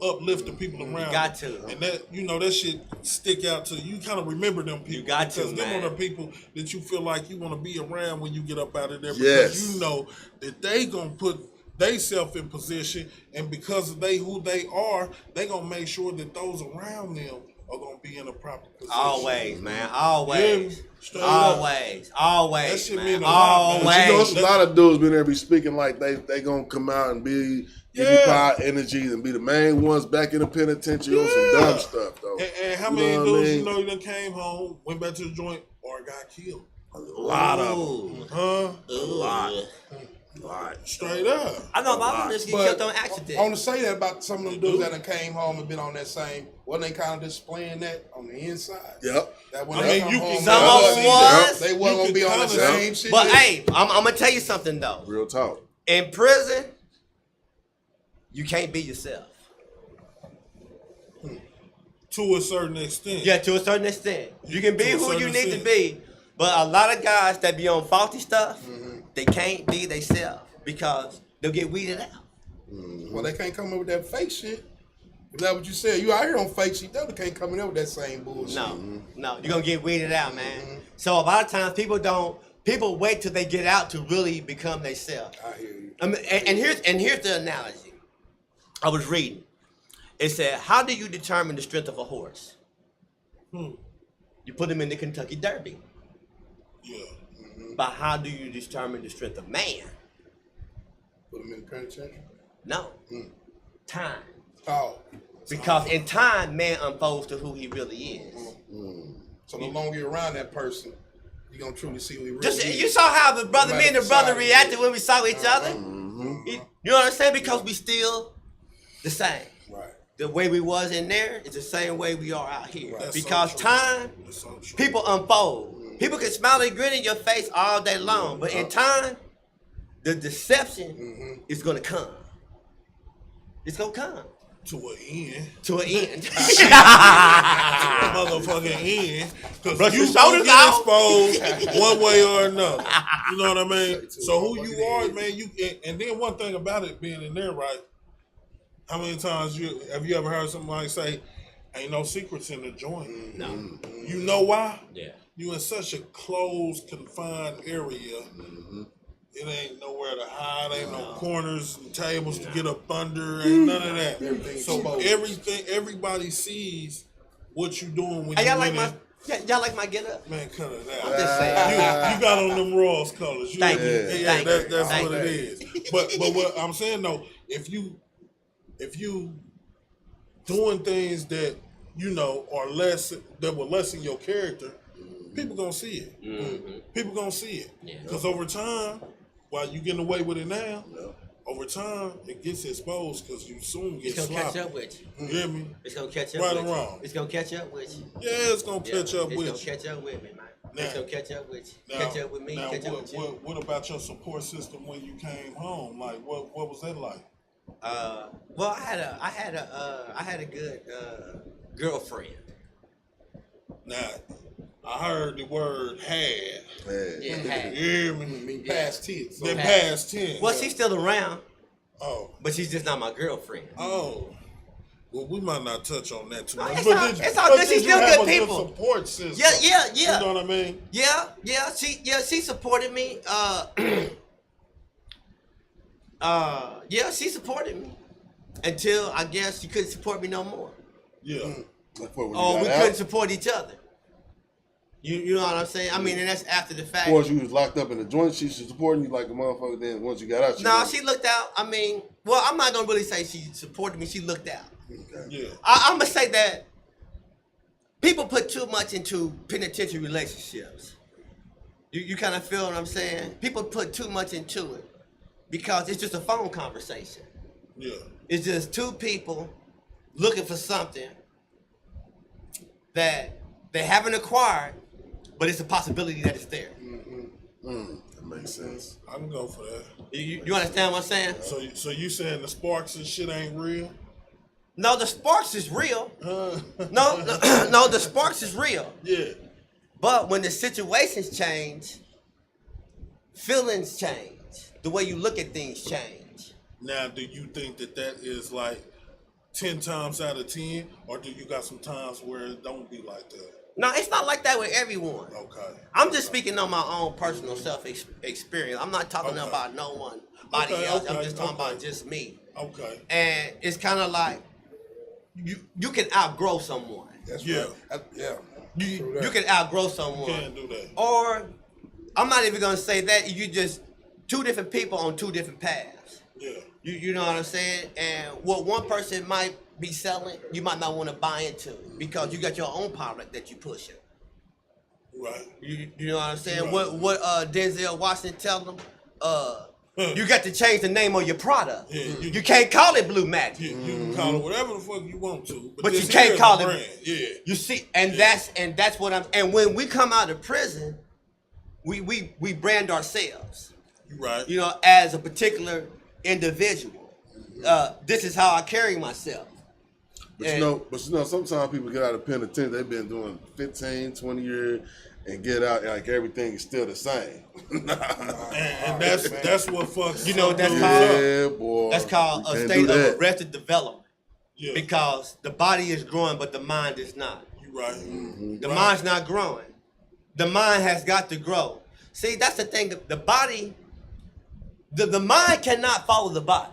uplift the people around. got him. to. And that, that shit stick out to you. Kind of remember them people. You got to, because them man. are the people that you feel like you want to be around when you get up out of there. Yes. Because you know that they gonna put they self in position, and because of who they are, they gonna make sure that those around them are gonna be in a proper position. Always, man. Always. Yeah, straight up. Always. Always. That shit man. mean a lot, man. but you know, Always. it's a lot of dudes been there be speaking like they gonna come out and be give you Yeah. power energy and be the main ones back in the penitentiary on some dumb stuff, though. And how You many know what I dudes mean? you done came home, went back to the joint, or got killed? A lot of them. Huh? A lot. A lot. Straight up. I know a lot of niggas get killed on I accident. want to say that about some of them dudes that done came home and been on that same. Wasn't they kind of displaying that on the inside? Yep. That when I they mean, come you home, can Some they of wasn't- them was. They You wasn't gonna can be on the kinda- same shit. But hey, I'm gonna tell you something though. Real talk. In prison, you can't be yourself. To a certain extent. Yeah, to a certain extent. You can be To a who you certain need to extent. be. But a lot of guys that be on faulty stuff, they can't be themselves because they'll get weeded out. Well, they can't come up with that fake shit. Is that what you said? You out here on fake shit. They can't come in there with that same bullshit. No, you're gonna get weeded out, man. So a lot of times people wait till they get out to really become themselves. I hear you. I mean, and here's the analogy. I was reading. It said, how do you determine the strength of a horse? You put him in the Kentucky Derby. Yeah. But how do you determine the strength of man? Put them in the penitentiary. No. Time. Oh, Because in time, man unfolds to who he really is. so the longer you're around that person, you're gonna truly see who he really Just is. you saw how the brother, No me and the matter brother the size. reacted when we saw each other. You know what I'm saying? Because we still the same. Right. The way we was in there is the same way we are out here. That's Because so true. time, That's so true. people unfold. People can smile and grin in your face all day long, but in time, the deception is gonna come. It's gonna come To an end. to an end. Motherfucking end. Because Brush you your gonna shoulders get out. exposed one way or another. You know what I mean? So who you are, man, and then one thing about it being in there, right? How many times have you ever heard somebody say, ain't no secrets in the joint? No. You know why? Yeah. You in such a closed, confined area. It ain't nowhere to hide. Ain't no corners and tables to get up under. Ain't none of that. Everything's So exposed. everybody sees what you doing when Hey, you y'all like in my it. y'all like my get up? Man, cut it out. I'm just saying. You got on them Royals colors. Thank you. Yeah, Thank you. that's Thank what you. it is. But what I'm saying though, if you doing things that you know are less that will lessen your character, people gonna see it. People gonna see it. Because over time, while you getting away with it now, over time it gets exposed because you soon get It's gonna catch sloppy. up with you. You hear me? It's gonna catch up Right with or you. wrong? It's gonna catch up with you. Yeah, it's gonna catch up It's with gonna you. catch up with me, man. Now- It's gonna catch up with you. Now, Catch up with me. now Catch up with you. what about your support system when you came home? Like, what was that like? Well, I had a good girlfriend. Now, I heard the word had. Yeah, You had. hear me? I mean, past tense. That Had. past tense. Well, she's still around, Oh, but she's just not my girlfriend. oh. Well, we might not touch on that too No, much. it's But all- did you- it's all but good. did She's you still have good a people. Support system. Yeah. You know what I mean? Yeah, she supported me. She supported me until I guess she couldn't support me no more. Yeah. Before when you Oh, got we out, couldn't support each other. You know what I'm saying? I mean, and that's after the fact. of course, you was locked up in the joint. She was supporting you like a motherfucker. Then once you got out, No, wasn't. she looked out. I mean, well, I'm not gonna really say she supported me. She looked out. Yeah. I'm gonna say that people put too much into penitential relationships. You kind of feel what I'm saying? People put too much into it because it's just a phone conversation. Yeah. It's just two people looking for something that they haven't acquired, but it's a possibility that it's there. That makes sense. I can go for that. You understand what I'm saying? So you saying the sparks and shit ain't real? No, the sparks is real. No, the sparks is real. Yeah. But when the situations change, feelings change. The way you look at things change. Now, do you think that is like 10 times out of 10, or do you got some times where it don't be like that? No, it's not like that with everyone. Okay. I'm just speaking on my own personal experience. I'm not talking Okay. about no one, Okay, else. I'm okay, just talking okay. about just me. Okay. And it's kind of like you can outgrow someone. That's Yeah. right. Yeah. You can outgrow someone. Can't do that. Or I'm not even gonna say that. You just two different people on two different paths. Yeah. You know what I'm saying? And what one person might be selling, you might not want to buy into because you got your own product that you pushing. Right. You know what I'm saying? Right. What Denzel Washington tell them? You got to change the name of your product. Yeah, you can't call it Blue Magic. You can call it whatever the fuck you want to, But you this can't here is call a it. brand. Yeah. You see, and that's what I'm. And when we come out of prison, we brand ourselves. You right. You know, as a particular individual. This is how I carry myself. But you know, sometimes people get out of penitentiary, they've been doing 15, 20 years, and get out and like everything is still the same. and that's what fucks. You know what that's some called? dudes up. Yeah, boy. That's called You a can't state do of that. arrested development. Yeah. Because the body is growing, but the mind is not. You right. The mind's not growing. The mind has got to grow. See, that's the thing. The body, the mind cannot follow the body.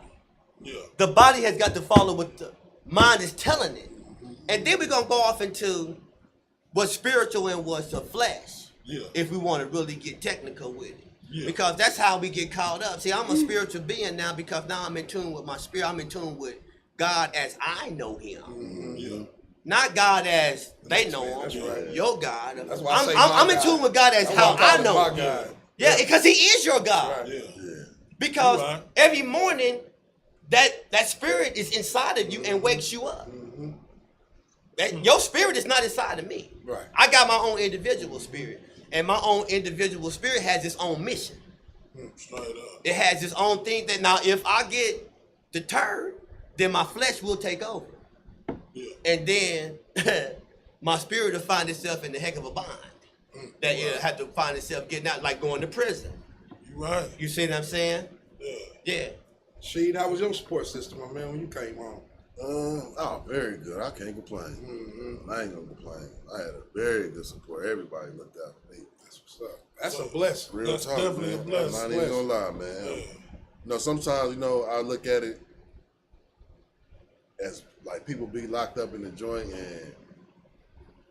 Yeah. The body has got to follow what the mind is telling it. And then we're going to go off into what's spiritual and what's the flesh. Yeah. If we want to really get technical with it. Yeah. Because that's how we get caught up. See, I'm a spiritual being now because now I'm in tune with my spirit. I'm in tune with God as I know him. Yeah. Not God as they know him. That's right. Your God. That's why I say I'm my in tune God. with God as That's how why I I call know him my him. God. Yeah, because he is your God. Right. Yeah. Because You right. every morning that spirit is inside of you and wakes you up. That your spirit is not inside of me. Right. I got my own individual spirit. And my own individual spirit has its own mission. Straight up. It has its own thing that now if I get deterred, then my flesh will take over. Yeah. And then my spirit will find itself in the heck of a bind. That it'll have to find itself getting out, like going to prison. You right. You see what I'm saying? Yeah. Yeah. Sheed, how was your support system, my man, when you came home? Very good. I can't complain. I ain't gonna complain. I had a very good support. Everybody looked out for me. That's what's up. That's a blessing. Real That's talk, definitely man. a blessing. I'm not even gonna lie, man. You know, sometimes, I look at it as like people be locked up in the joint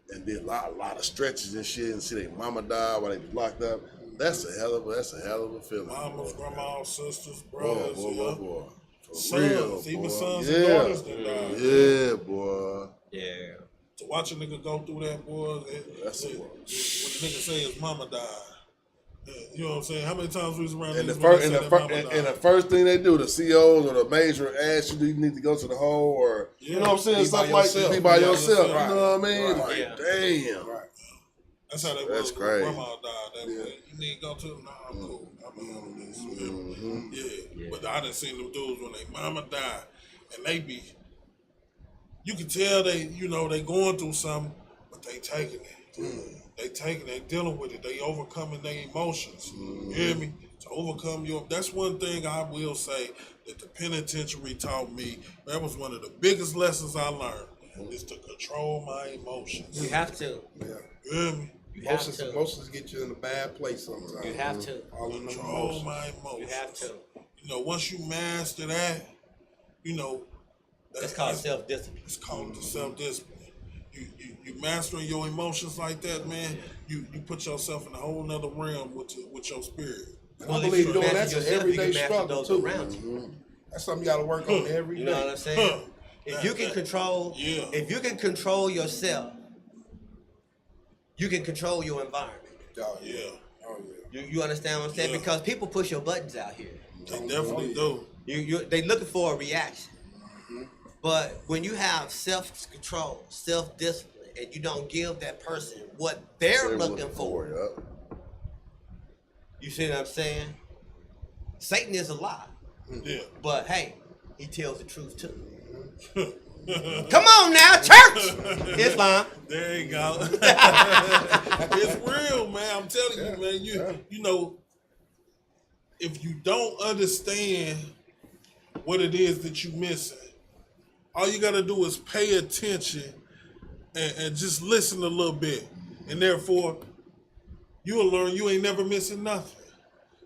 and did a lot of stretches and shit and see their mama die while they was locked up. That's a hell of a feeling. Mamas, boy, man. grandmas, sisters, Boy, brothers, boy. For sons, real, even boy. sons yeah. and daughters that died. Yeah, boy. Yeah. To watch a nigga go through that, boy, That's when a- the nigga say his mama died. You know what I'm saying? How many times we was around And the niggas when first they and said the their first mama and the died? first thing they do, the COs or the major ask you, do you need to go to the hole or you know what I'm saying, Be stuff by like yourself. be by Be by yourself. yourself. You know what I mean? Right. Like, Yeah. damn. Right. That's how they That's was when crazy. grandma died. That way. You need to go to them? Nah, I'm cool. I'm handle this. Yeah. But I done seen them dudes when they mama died and they be, you can tell they, they going through something, but they taking it. They taking it, they dealing with it, they overcoming their emotions. You hear me? To overcome that's one thing I will say that the penitentiary taught me. That was one of the biggest lessons I learned, is to control my emotions. You have to. Yeah. You hear me? You have to. Emotions get you in a bad place sometimes. You have to. All in them Control emotions. my emotions. You have to. Once you master that, That's called self-discipline. it's called the self-discipline. You mastering your emotions like that, man. You put yourself in a whole nother realm with your spirit. And I believe doing that's an everyday you can master struggle those too. around you. That's something you got to work on every day. You know what I'm saying? If you can control, Yeah. if you can control yourself, you can control your environment. Oh, Yeah, Oh, yeah. You understand what I'm saying? Yeah. Because people push your buttons out here. they definitely do. They looking for a reaction. But when you have self-control, self-discipline, and you don't give that person what they're looking for, Yup. you see what I'm saying? Satan is a lie. Yeah. But hey, he tells the truth too. Come on now, church! Islam. There you go. It's real, man. I'm telling you, man. If you don't understand what it is that you're missing, all you gotta do is pay attention and just listen a little bit. And therefore, you'll learn you ain't never missing nothing.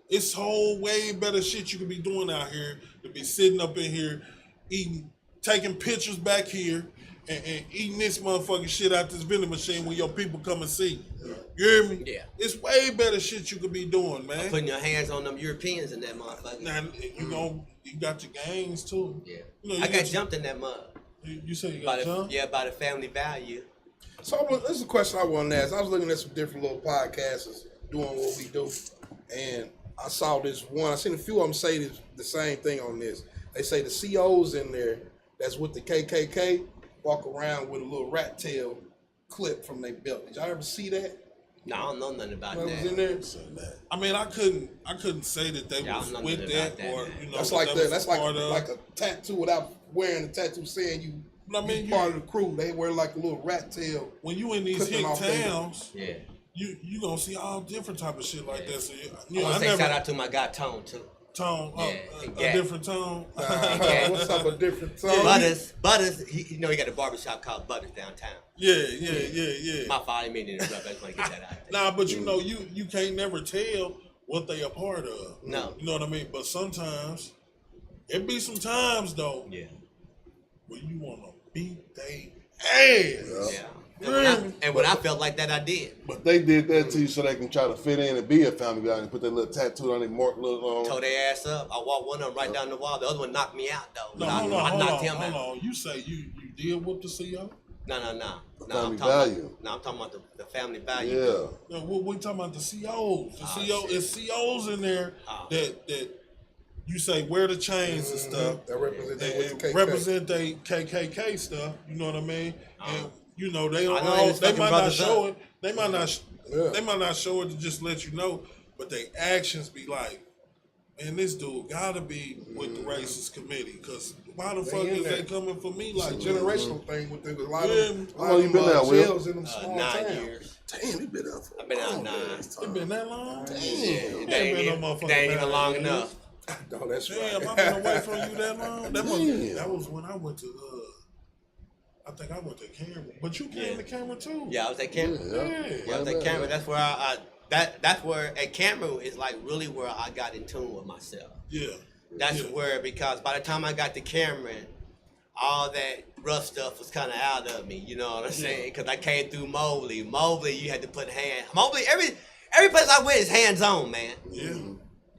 It's whole way better shit you could be doing out here to be sitting up in here, eating, taking pictures back here, and eating this motherfucking shit out this vending machine when your people come and see you. You hear me? Yeah. It's way better shit you could be doing, man. Putting your hands on them Europeans in that motherfucker. Now, you got your games too. Yeah. You I got jumped in that mud. You say you By got jumped? by the family value. So this is a question I wanted to ask. I was looking at some different little podcasts doing what we do, and I saw this one. I seen a few of them say the same thing on this. They say the COs in there that's with the KKK walk around with a little rat tail clip from their belt. Did y'all ever see that? No, I don't know nothing about What that. was in there? I mean, I couldn't say that they Yeah, I was don't know with nothing that, about that, or man. you know, That's like that. That's like like a tattoo without wearing a tattoo saying you. But I mean, you part of the crew. They wear like a little rat tail. when you in these clipping hick off their- towns, Yeah. you gonna see all different type of shit like that. So I want to say shout out to my guy Tone too. tone, Yeah, a yeah. different tone. What's up? A different song? Butters. He got a barbershop called Butters downtown. Yeah. My fault, I didn't mean to interrupt. I just want to get that out there. Nah, but you know, you can't never tell what they a part of. No. You know what I mean? But sometimes, it be some times though, Yeah. where you wanna beat they ass. Yeah. And when I felt like that, I did. But they did that to you so they can try to fit in and be a family guy and put that little tattoo on their mark. Tore their ass up. I walked one of them right down the wall. The other one knocked me out though. No, But hold I knocked on, him hold out. on. You say you did whoop the CO? No. family value. I'm talking about the family value. Yeah. No, we talking about the COs. The CO, shit. it's COs in there that you say wear the chains and stuff. That represent they with the They KKK. represent they KKK stuff. You know what I mean? And you know they don't. I know they was They fucking might not brothers show up. it. They might not. Yeah. They might not show it to just let you know. But they actions be like, man, this dude gotta be with the racist committee. Cause why the fuck in is there. they coming for me It's like a that? generational thing with a lot Yeah. of How long you been there, Will? jails in them small 9 towns. years. Damn, you been out for I've been out 9. It been that long? They Ain't ain't been even, no motherfucking they ain't even 9 long years. enough. No, that's Damn, right. I've been away from you that long. That Damn. was when I went to. I think I went to Cameron, but you came Yeah. to Cameron too. Yeah, I was at Cameron. Yeah. I was at Cameron. That's where that's where at Cameron is like really where I got in tune with myself. Yeah. That's Yeah. where, because by the time I got to Cameron, all that rough stuff was kind of out of me. You know what I'm saying? Because I came through Mobley. Mobley, you had to put Mobley, every place I went is hands on, man. Yeah.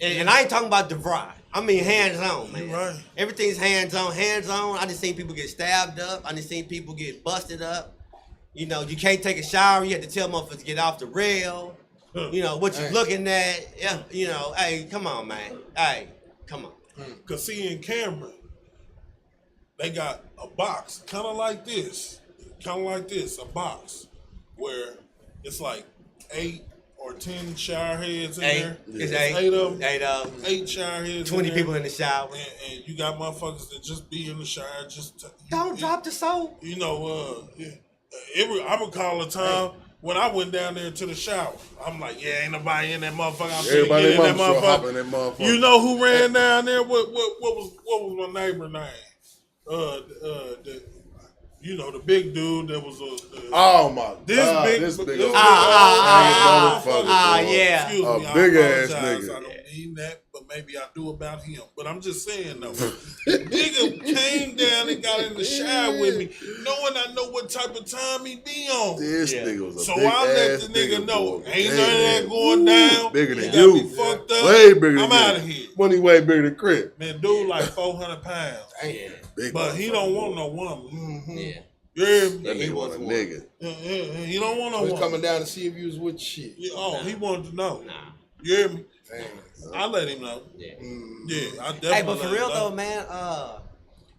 And I ain't talking about DeVry. I mean hands on, man. You right. Everything's hands on, hands on. I just seen people get stabbed up. I just seen people get busted up. You know, you can't take a shower. You have to tell motherfuckers to get off the rail. You know, what you looking at. Yeah, you know, hey, come on, man. Hey, come on. Cause see in Cameron, they got a box, kind of like this, a box where it's like 8 or 10 shower heads in there. It's It's 8 of them. 8 of them. 8 shower heads. 20 in there. people in the shower. And you got motherfuckers that just be in the shower, Don't drop the soap. You know, I recall a time when I went down there to the shower. I'm like, yeah, ain't nobody in that motherfucker. I'm Everybody in that motherfucker hop in motherfucker. that motherfucker. You know who ran down there? What was my neighbor name? You know, the big dude that was Oh my this God, big this big this old motherfucker. yeah. Excuse me, A I big ass apologize. nigga. I don't mean that, but maybe I do about him. But I'm just saying though, the nigga came down and got in the shower with me, knowing I know what type of time he be on. This Yeah. nigga was a So big I let ass the nigga know, boy. ain't Damn. none of that going down. Bigger He than got you. me fucked up. Way bigger than I'm you. out of here. When he way bigger than Chris. Man, dude like 400 pounds. Yeah. Big But he motherfucker. don't want no woman. Yeah. Yeah, That he nigga was was a one. nigga. he don't want no He's woman. coming down to see if you was with shit. Yeah, oh, he wanted to know. Nah. You hear me? Damn. I let him know. Yeah. Yeah, I definitely Hey, but for let real him though, know. man,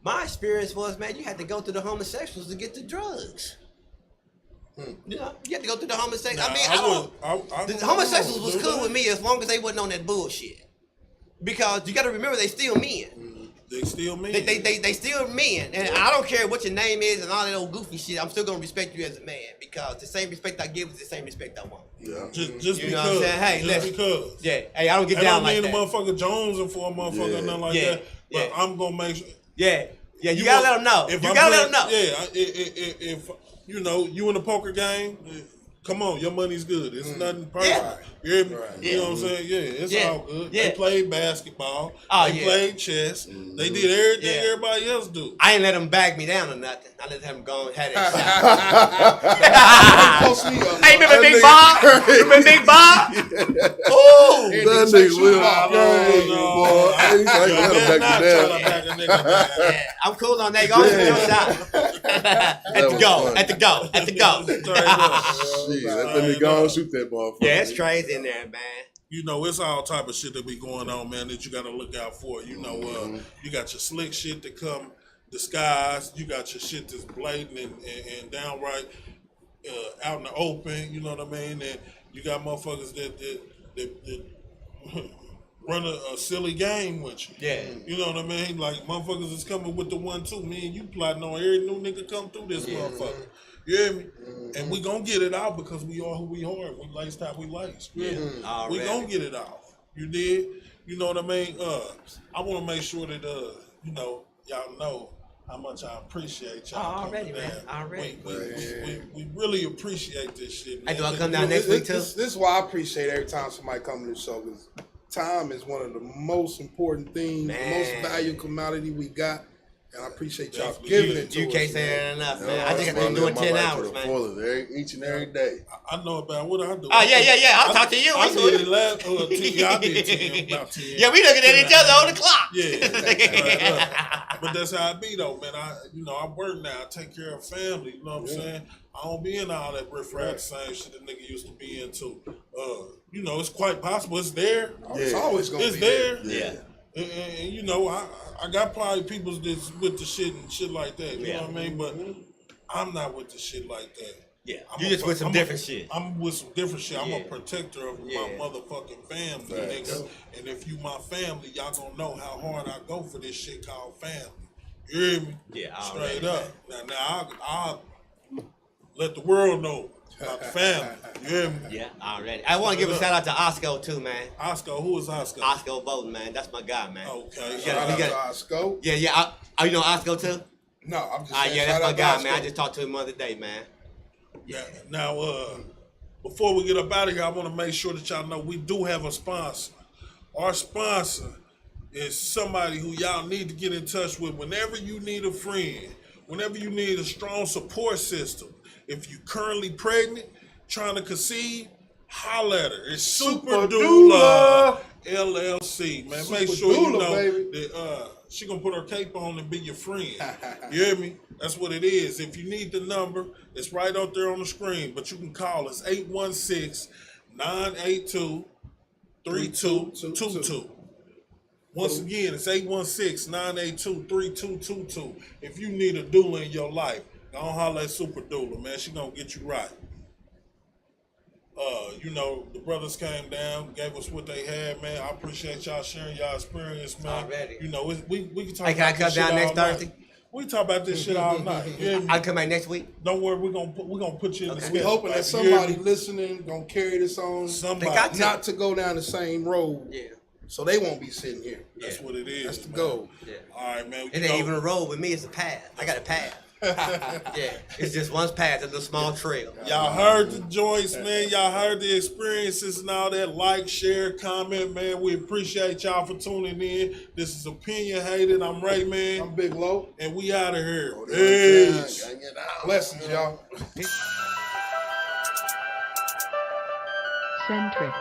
my experience was, man, you had to go through the homosexuals to get the drugs. You know, you had to go through the homosexuals. Nah, I mean, I the don't homosexuals know, was dude. cool with me as long as they wasn't on that bullshit. Because you got to remember, they still men. They still mean. They still men, and I don't care what your name is and all that old goofy shit. I'm still gonna respect you as a man, because the same respect I give is the same respect I want. Yeah. Just You because. know what I'm saying? Hey, just listen. because. Yeah, hey, I don't get And down I like mean that. the motherfucker Jonesing for a motherfucker Yeah. or nothing like Yeah, that. But yeah. I'm gonna make sure. Yeah, you gotta let them know. If You I'm gotta let them playing- know. Yeah, if you know you in a poker game, come on, your money's good. It's nothing perfect. Yeah. You hear me? Right. You know what I'm saying? Yeah, it's Yeah. all good. Yeah. They played basketball. Oh, they yeah. played chess. They did everything Yeah. everybody else do. I ain't let them bag me down or nothing. I let them go and have that shot. Post me up. Hey, remember Big nigga Bob? crazy. Remember Big Bob? Ooh! That take nigga you will out. crazy, boy. I ain't like You let better him not back try you to down. back a nigga down. Yeah, I'm cool on that. Go shoot your shot. At the was go. funny. At the go. At the go. Straight up. Shit, let me go and shoot that motherfucker. Yeah, it's crazy in there, man. you know, it's all type of shit that be going on, man, that you got to look out for. You know, you got your slick shit that come disguised. You got your shit that's blatant and downright out in the open. You know what I mean? And you got motherfuckers that run a silly game with you. Yeah. You know what I mean? Like, motherfuckers is coming with the 1-2. Me and you plotting on every new nigga come through this motherfucker. You hear me? And we gonna get it out because we are who we are. We laced how we laced. Yeah. We gonna get it out. You did? You know what I mean? I want to make sure that, you know, y'all know how much I appreciate y'all. Already, man. Already. We really appreciate this shit, man. Hey, do I come down next week, too? This is why I appreciate every time somebody comes to the show, because time is one of the most important things, the most valuable commodity we got. And I appreciate y'all giving it to us. You can't say that enough, man. I just got to do it 10 hours, man. Each and every day. I know about what I do. Oh, yeah. I'll talk to you. I did it last, I did 10, about 10. Yeah, we looking at each other on the clock. Yeah. But that's how it be, though, man. I work now. I take care of family. You know what I'm saying? I don't be in all that riff-raff, same shit that nigga used to be into. You know, it's quite possible. It's there. It's always going to be there. Yeah. And you know, I got probably people that's with the shit and shit like that. You know what I mean? But I'm not with the shit like that. Yeah. You just with some different shit. I'm with some different shit. I'm a protector of my motherfucking family, nigga. And if you my family, y'all gonna know how hard I go for this shit called family. You hear me? Yeah. Straight up. Now I'll let the world know about the family. You hear me? Yeah, already. I want to give a shout out to Osco too, man. Osco, who is Osco? Osco Bolton, man. That's my guy, man. Okay. Shout out to Osco. Yeah. You know Osco too? No, I'm just saying. Yeah, that's my shout out guy, to man. I Osco. just talked to him the other day, man. Yeah. Now, before we get up out of here, I want to make sure that y'all know we do have a sponsor. Our sponsor is somebody who y'all need to get in touch with whenever you need a friend, whenever you need a strong support system. If you currently pregnant, trying to conceive, holler at her. It's Super Doula LLC, man. Make sure you know that she gonna put her cape on and be your friend. You hear me? That's what it is. If you need the number, it's right out there on the screen. But you can call us 816-982-3222. Once again, it's 816-982-3222. If you need a doula in your life, don't holler at Super Doula, man. She gonna get you right. You know, the brothers came down, gave us what they had, man. I appreciate y'all sharing y'all experience, man. Already. You know, we can talk Hey, can I about come this shit down next all night. Thursday? We talk about this shit all night. You hear me? I'll come back next week. Don't worry, we're gonna put you in the We schedule. hoping that somebody listening gonna carry this on, Somebody. not to go down the same road. Yeah. So they won't be sitting here. That's what it is. That's the man. goal. Yeah. All right, man. It ain't even a road with me. It's a path. I got a path. Yeah. It's just one path. It's a small trail. Y'all heard the joints, man. Y'all heard the experiences and all that. Like, share, comment, man. We appreciate y'all for tuning in. This is Opinion Hated. I'm Ray, man. I'm Big Low. And we out of here. Peace. Blessings, y'all. Centric.